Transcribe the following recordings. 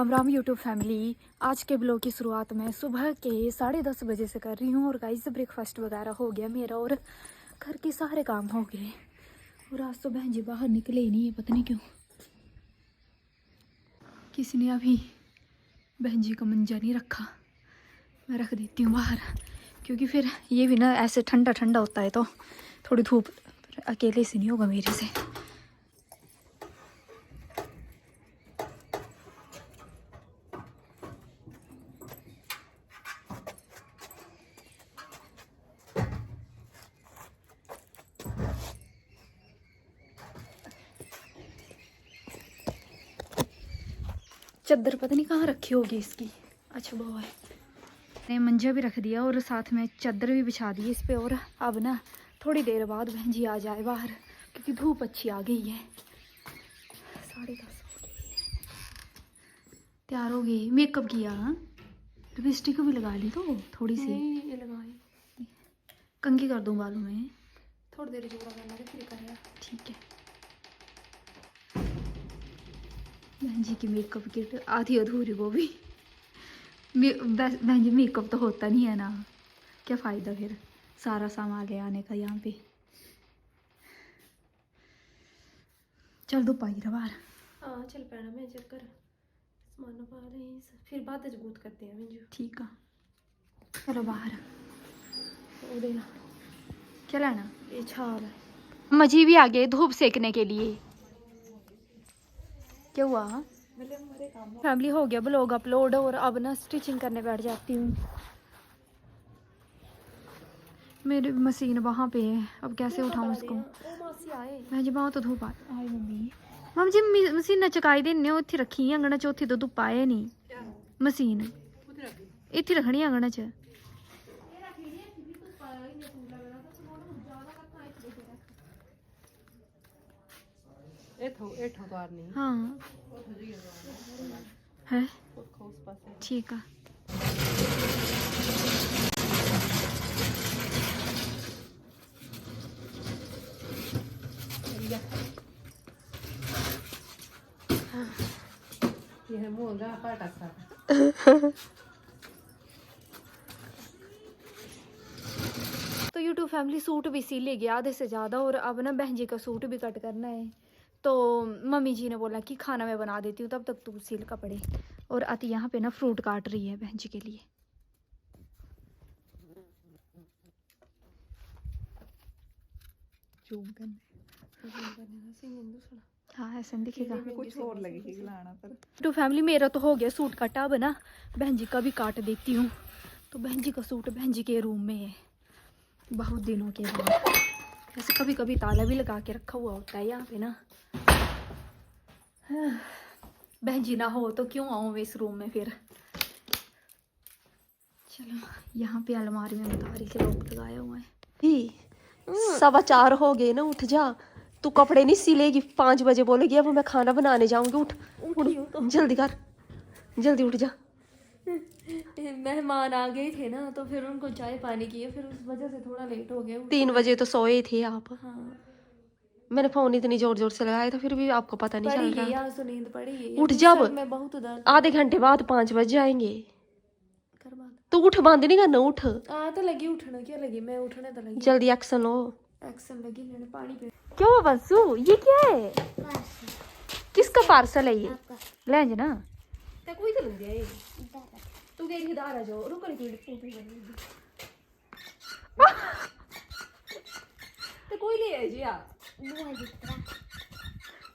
Ram Ram YouTube family. आज के blog की शुरुआत मैं सुबह के 10:30 बजे से कर रही हूँ और गाइस ब्रेकफास्ट वगैरह हो गया मेरा और घर के सारे काम हो गए। और आज तो बहन जी बाहर निकले ही नहीं है, पता नहीं क्यों। किसी ने अभी बहन जी का मंजा नहीं रखा, मैं रख देती हूँ बाहर, क्योंकि फिर ये भी ना ऐसे ठंडा ठंडा होता है तो थोड़ी धूप अकेले से नहीं होगा मेरे से। चादर पता नहीं कहाँ रखी होगी इसकी। अच्छा वो है, मैंने मंजा भी रख दिया और साथ में चादर भी बिछा दी इस पे। और अब ना थोड़ी देर बाद बहन जी आ जाए बाहर, क्योंकि धूप अच्छी आ गई है। 10:30 हो गई, तैयार हो गई। मेकअप किया, लिपस्टिक भी लगा ली तो थोड़ी सी ये लगाई। कंघी कर दूँ बालों में, थोड़ी देर जोड़ा करना है फिर कर। ठीक है। बहन जी की मेकअप किट आधी अधूरी, वो भी बहन जी मेकअप तो होता नहीं है ना, क्या फ़ायदा फिर सारा सामान ले आने का यहाँ पे। चल दो पाई बाहर। हाँ चल पैना मैं चक्कर सामान पा रहे हैं, फिर बाद मजबूत करते हैं जो। ठीक है चलो बाहर। वो देना क्या लाना? ये छाल है। मजी भी आ गए धूप सेकने के लिए। क्या हुआ? फैमिली हो गया ब्लॉग अपलोड और अब ना स्टिचिंग करने बैठ जाती हूँ। मेरी मशीन वहाँ पे है, अब कैसे उठाऊँ उसको? मैं जी वहाँ तो धूप आई मम्मी जी मशीन चकाई देने उत्थे रखी अंगना च, उत्थे तो धुप्प आए नहीं। मशीन इत्थे रखनी अंगना च। हाँ है ठीक है। तो यूट्यूब फैमिली सूट भी सिल ले गया आधे से ज़्यादा, और अब ना बहन जी का सूट भी कट करना है। तो मम्मी जी ने बोला कि खाना मैं बना देती हूँ, तब तक तू सिल कपड़े। और अति यहाँ पे ना फ्रूट काट रही है बहन जी के लिए। हाँ ऐसा दिखेगा कुछ और लगेगी लाना पर। तो फैमिली मेरा तो हो गया सूट कटा, अब ना बहन जी का भी काट देती हूँ। तो बहन जी का सूट बहन जी के रूम में है बहुत दिनों के बाद। ऐसे कभी कभी ताला भी लगा के रखा हुआ होता है यहाँ पे ना। बहन जी ना हो तो क्यों आऊँ मैं इस रूम में फिर। चलो यहाँ पे अलमारी में उतारी के लॉक लगाया हुआ है। 4:15 हो गए ना, उठ जा। तू कपड़े नहीं सिलेगी, 5 बजे बोलेगी अब मैं खाना बनाने जाऊंगी। उठ उठ जल्दी कर, जल्दी उठ जा। मेहमान आ गए थे ना तो फिर उनको चाय पानी किए, फिर उस वजह से थोड़ा लेट हो गया। 3 बजे तो सोए थे आप। हाँ मैंने फोन इतनी जोर जोर से लगाया था फिर भी आपको पता नहीं चल रहा। यहाँ से नींद पड़ी। उठ जा, मैं बहुत दर्द आधे घंटे बाद 5 बज जाएंगे। कर बात। तू उठ, बंद नहीं करना, उठ। तो लगी उठना, क्या लगी मैं उठने तो लगी। जल्दी एक्शन लो। एक्शन लगी लेने पानी पे। क्या हुआ बंसू, ये क्या है? किसका पार्सल है ये? ले ना ते कोई तो लंदिया ये तू गई थी दारा जो रुक रही थी ते कोई ले आई जी।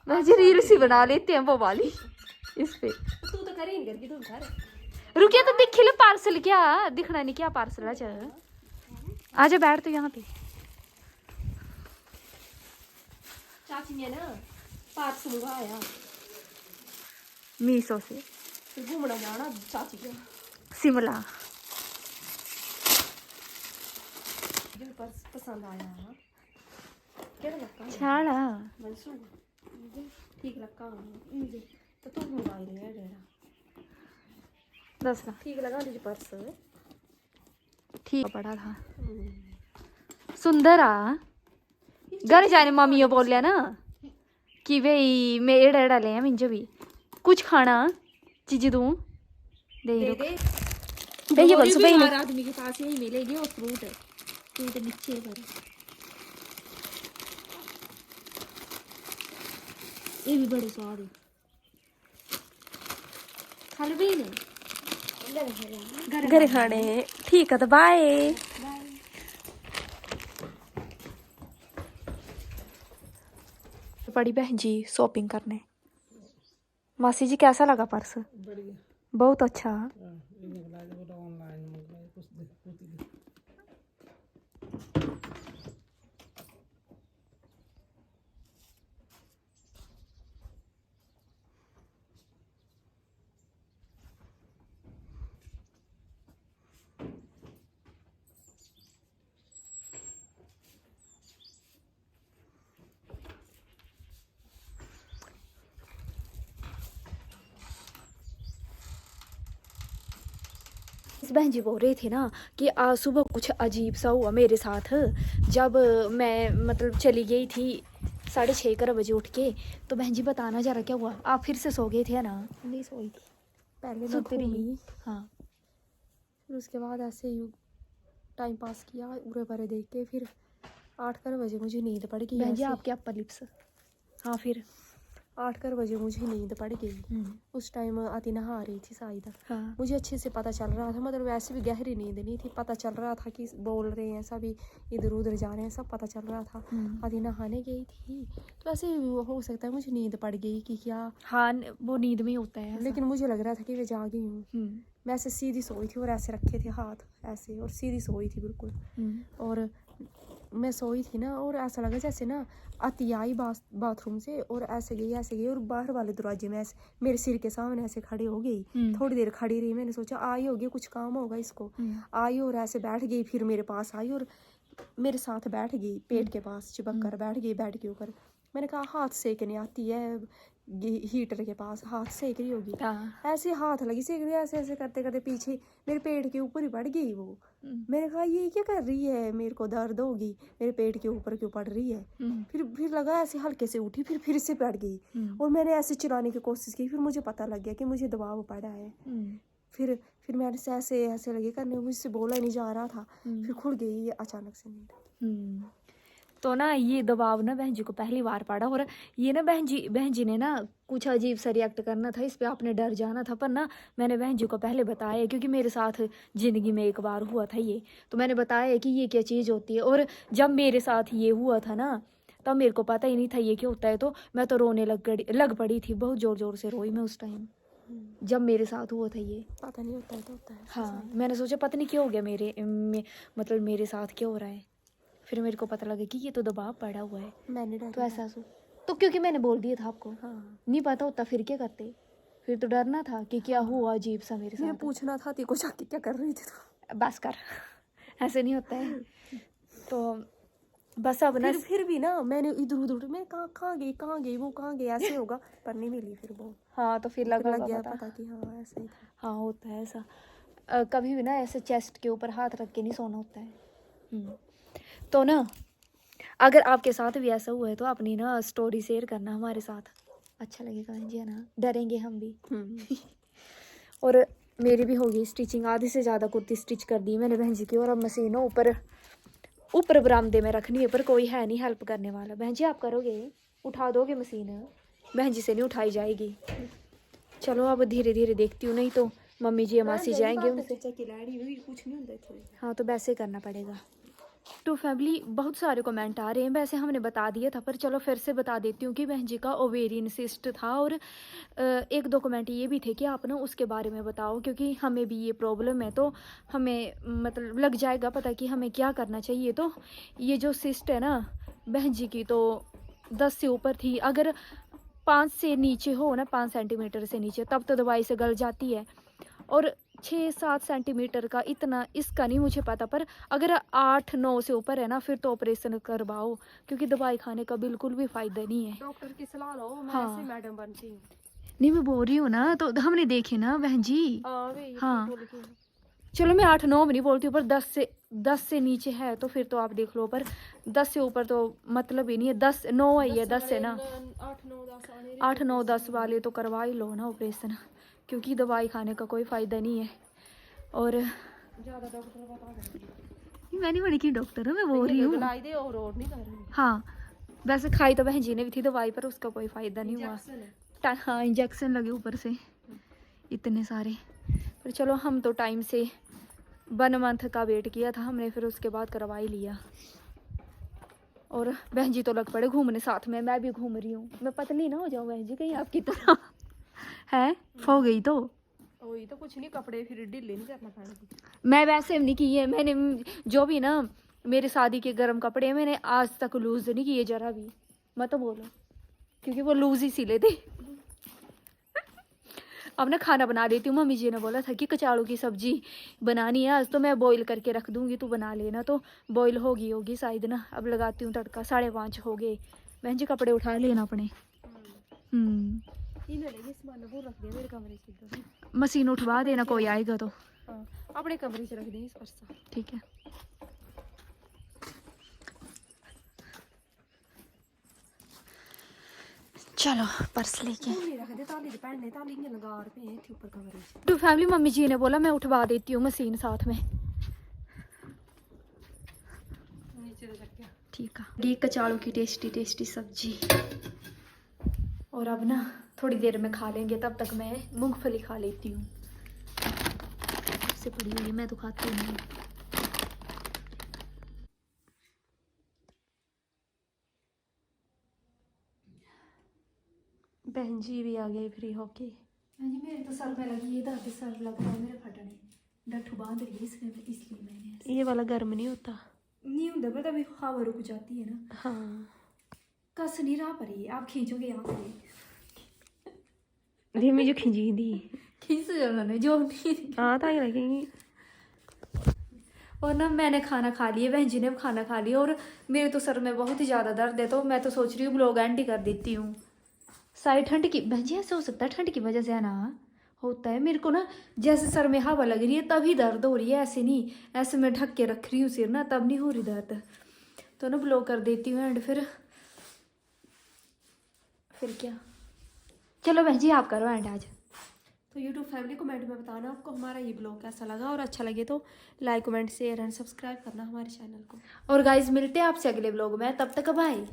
मैं जी रील्स ही बना लेते हैं वो वाली इस पे। तू तो करे नहीं करके, तू कर। रुकिया तो दिख ले पार्सल, क्या दिखना नहीं क्या पार्सल है? चल आजा बैठ तो यहाँ पे। चाची ने ना पार्सल मंगाया मीशो से, फिर घूमना जाना चाची के शिमला। पर्स पसंद आया हाँ। केड़ा लक्का छाड़ा मनसू ठीक लक्का मुझे तो तू मंगा ले डेरा 10 का ठीक लगा तुझे पर्स। ठीक पड़ा था सुंदर आ। घर जाने मम्मी बोलिया ना कि भाई मैं एड़ा एड़ा ले मिंजो भी कुछ खाना चीजी दूं दे दे रुक दे। बे ये गोरी बंसो भी बे हर आदमी के पास यही मिलेगी, और फ्रूट नीचे पर ये भी बड़े स्वाद है। खा लो भी नहीं घर खाने ठीक है तो बाय। बड़ी बहन जी शॉपिंग करने। मासी जी कैसा लगा पर्स? बहुत अच्छा। इस बहन जी बोल रही थी ना कि आज सुबह कुछ अजीब सा हुआ मेरे साथ। जब मैं मतलब चली गई थी 6:30 बजे उठ के, तो बहन जी बताना जरा क्या हुआ? आप फिर से सो गए थे ना? नहीं सोई थी, पहले मैं सुतरी। घूमी, हाँ फिर उसके बाद ऐसे ही टाइम पास किया उरे परे देख के, फिर 8 बजे मुझे नींद पड़ गई। बहन जी ऐसे आपके अपर लिप्स। हाँ फिर 8 बजे मुझे नींद पड़ गई। उस टाइम आती नहा रही थी शायद। हाँ मुझे अच्छे से पता चल रहा था, मतलब वैसे भी गहरी नींद नहीं थी, पता चल रहा था कि बोल रहे हैं सभी, इधर उधर जा रहे हैं, सब पता चल रहा था। आती नहाने गई थी तो ऐसे हो सकता है मुझे नींद पड़ गई कि क्या, हाँ वो नींद में होता है ऐसा। लेकिन मुझे लग रहा था कि मैं जागी हूँ। मैं ऐसे सीधी सोई थी और ऐसे रखे थे हाथ ऐसे, और सीधी सोई थी बिल्कुल। और मैं सोई थी ना, और ऐसा लगा जैसे ना अति आई बाथरूम से, और ऐसे गई और बाहर वाले दरवाजे में ऐसे मेरे सिर के सामने ऐसे खड़ी हो गई। थोड़ी देर खड़ी रही, मैंने सोचा आई होगी, कुछ काम होगा इसको। आई और ऐसे बैठ गई, फिर मेरे पास आई और मेरे साथ बैठ गई, पेट के पास चिपक कर बैठ गई बेड के ऊपर। मैंने कहा हाथ सेकने आती है, हीटर के पास हाथ सेक रही होगी। ऐसे हाथ लगी सेक रही, ऐसे ऐसे करते करते पीछे मेरे पेट के ऊपर ही पड़ गई वो। मैंने कहा ये क्या कर रही है, मेरे को दर्द होगी, मेरे पेट के ऊपर क्यों पड़ रही है। फिर लगा ऐसे हल्के से उठी, फिर से पड़ गई। और मैंने ऐसे चिल्लाने की कोशिश की, फिर मुझे पता लग गया कि मुझे दबाव पड़ा है। फिर मैंने ऐसे ऐसे लगे करने, मुझसे बोला नहीं जा रहा था। फिर खुल गई अचानक से नींद। तो ना ये दबाव ना बहन जी को पहली बार पड़ा, और ये ना बहन जी ने ना कुछ अजीब सा रिएक्ट करना था इस पे, आपने डर जाना था। पर ना मैंने बहन जी को पहले बताया, क्योंकि मेरे साथ ज़िंदगी में एक बार हुआ था ये, तो मैंने बताया कि ये क्या चीज़ होती है। और जब मेरे साथ ये हुआ था ना, तब मेरे को पता ही नहीं था ये क्या होता है, तो मैं तो रोने लग पड़ी थी, बहुत ज़ोर ज़ोर से रोई मैं उस टाइम जब मेरे साथ हुआ था ये। पता नहीं होता है तो होता है। हाँ मैंने सोचा पता नहीं क्या हो गया मतलब मेरे साथ क्या हो रहा है। फिर मेरे को पता लगा कि ये तो दबाव पड़ा हुआ है। मैंने डर तो ऐसा तो क्योंकि मैंने बोल दिया था आपको। हाँ, नहीं पता होता फिर क्या करते, फिर तो डरना था कि क्या हुआ अजीब सा मेरे साथ। पूछना था तेको जाके क्या कर रही थी तो। बस कर ऐसे नहीं होता है। तो बस अब ना फिर भी ना मैंने इधर उधर, मैं कहाँ गई वो कहाँ गई, ऐसे होगा पर नहीं मिली फिर वो। हाँ तो फिर लग गया पता कि हाँ ऐसा ही था। हाँ होता है ऐसा। कभी भी ना ऐसे चेस्ट के ऊपर हाथ रख के नहीं सोना होता है। तो ना अगर आपके साथ भी ऐसा हुआ है तो अपनी ना स्टोरी शेयर करना हमारे साथ, अच्छा लगेगा जी, है ना, डरेंगे हम भी। और मेरी भी होगी स्टिचिंग, आधी से ज़्यादा कुर्ती स्टिच कर दी मैंने बहन जी की, और अब मशीन ऊपर बरामदे में रखनी है, पर कोई है नहीं हेल्प करने वाला। बहन जी आप करोगे, उठा दोगे मशीन? बहन जी से नहीं उठाई जाएगी। चलो अब धीरे धीरे देखती हूँ, नहीं तो मम्मी जी मासी जाएंगे उनसे। हाँ तो वैसे करना पड़ेगा। टू फैमिली बहुत सारे कमेंट आ रहे हैं, वैसे हमने बता दिया था, पर चलो फिर से बता देती हूँ कि बहन जी का ओवेरियन सिस्ट था। और एक दो कमेंट ये भी थे कि आप ना उसके बारे में बताओ, क्योंकि हमें भी ये प्रॉब्लम है, तो हमें मतलब लग जाएगा पता कि हमें क्या करना चाहिए। तो ये जो सिस्ट है ना बहन जी की, तो 10 से ऊपर थी। अगर 5 से नीचे हो ना, 5 सेंटीमीटर से नीचे, तब तो दवाई से गल जाती है। और 6-7 सेंटीमीटर का इतना इसका नहीं मुझे पता, पर अगर 8-9 से ऊपर है ना, फिर तो ऑपरेशन करवाओ, क्योंकि दवाई खाने का बिल्कुल भी फायदा नहीं है। डॉक्टर की सलाह लो। मैं ऐसे मैडम बनती हूँ। नहीं मैं बोल रही हूँ ना, तो हमने देखे ना बहन जी। हाँ चलो मैं 8-9 भी नहीं बोलती हूँ, पर 10 से नीचे है तो फिर तो आप देख लो, पर 10 से ऊपर तो मतलब ही नहीं है। 10-9 है, 10 है ना, 8-9-10 वाले तो करवा ही लो ना ऑपरेशन, क्योंकि दवाई खाने का कोई फ़ायदा नहीं है। और ज़्यादा डॉक्टर बता देंगे। मैं नहीं बड़ी की डॉक्टर हूँ, मैं बोल रही हूँ। लाई दे और नहीं कर रही। हाँ वैसे खाई तो बहन जी ने भी थी दवाई, पर उसका कोई फ़ायदा नहीं हुआ। हाँ इंजेक्शन लगे ऊपर से इतने सारे। पर चलो हम तो टाइम से 1 मंथ का वेट किया था हमने, फिर उसके बाद करवा ही लिया। और बहन जी तो लग पड़े घूमने साथ में, मैं भी घूम रही हूँ। मैं पतली ना हो जाऊँ बहन जी कहीं आपकी तरह है हो गई तो। वही तो कुछ नहीं, कपड़े फिर ढीले नहीं करना पड़ेगा। मैं वैसे नहीं की है, मैंने जो भी ना मेरे शादी के गर्म कपड़े मैंने आज तक लूज नहीं किए जरा भी, मत तो बोलो, क्योंकि वो लूज ही सिले थे। अब ना खाना बना देती हूँ। मम्मी जी ने बोला था कि कचाड़ू की सब्जी बनानी है आज, तो मैं बॉईल करके रख दूंगी, तू बना लेना। तो बॉईल होगी शायद ना। अब लगाती हूँ तड़का। 5:30 हो गए। बहन जी कपड़े उठा लेना अपने। मेरे कमरे से मशीन उठवा देना, कोई आएगा तो। अपने कमरे से रख दें इस पर। ठीक है। चलो पर्स लेके तो फैमिली। मम्मी जी ने बोला मैं उठवा देती हूँ मशीन साथ में। ठीक है। ये कचाड़ों की टेस्टी टेस्टी सब्जी। और अब ना थोड़ी देर में खा लेंगे, तब तक मैं मूंगफली खा लेती हूँ। सबसे पड़ी हुई है, मैं तो खाती नहीं। बहन जी भी आ गए फ्री होके। हाँ जी मेरे तो सर में लगी है दर्द, सर लग रहा है मेरे फटने। डट्ठू बांध रही है इसलिए मैंने। ये वाला गर्म नहीं होता। नहीं होता पर तभी हवा रुक जाती है ना। हाँ कस नहीं रहा पर ये आप खींचोगे यहाँ से। धीमी जो खिंची दी खींच उन्होंने जो नहीं। हाँ तो ही लगेंगी। और ना मैंने खाना खा लिया, बहन जी ने भी खाना खा लिया, और मेरे तो सर में बहुत ही ज़्यादा दर्द है। तो मैं तो सोच रही हूँ ब्लॉग एंड ही कर देती हूँ। सारी ठंड की बहन जी ऐसे हो सकता है, ठंड की वजह से है ना होता है। मेरे को ना जैसे सर में हवा लग रही है तभी दर्द हो रही है, ऐसे नहीं। ऐसे मैं ढक के रख रही हूँ सिर ना, तब नहीं हो रही दर्द। तो ना ब्लॉग कर देती हूँ एंड फिर क्या। चलो बहन जी आप करो एंड आज। तो यूट्यूब फैमिली कमेंट में बताना आपको हमारा ये ब्लॉग कैसा लगा, और अच्छा लगे तो like comment share and subscribe करना हमारे चैनल को। और गाइज मिलते हैं आपसे अगले ब्लॉग में, तब तक बाय।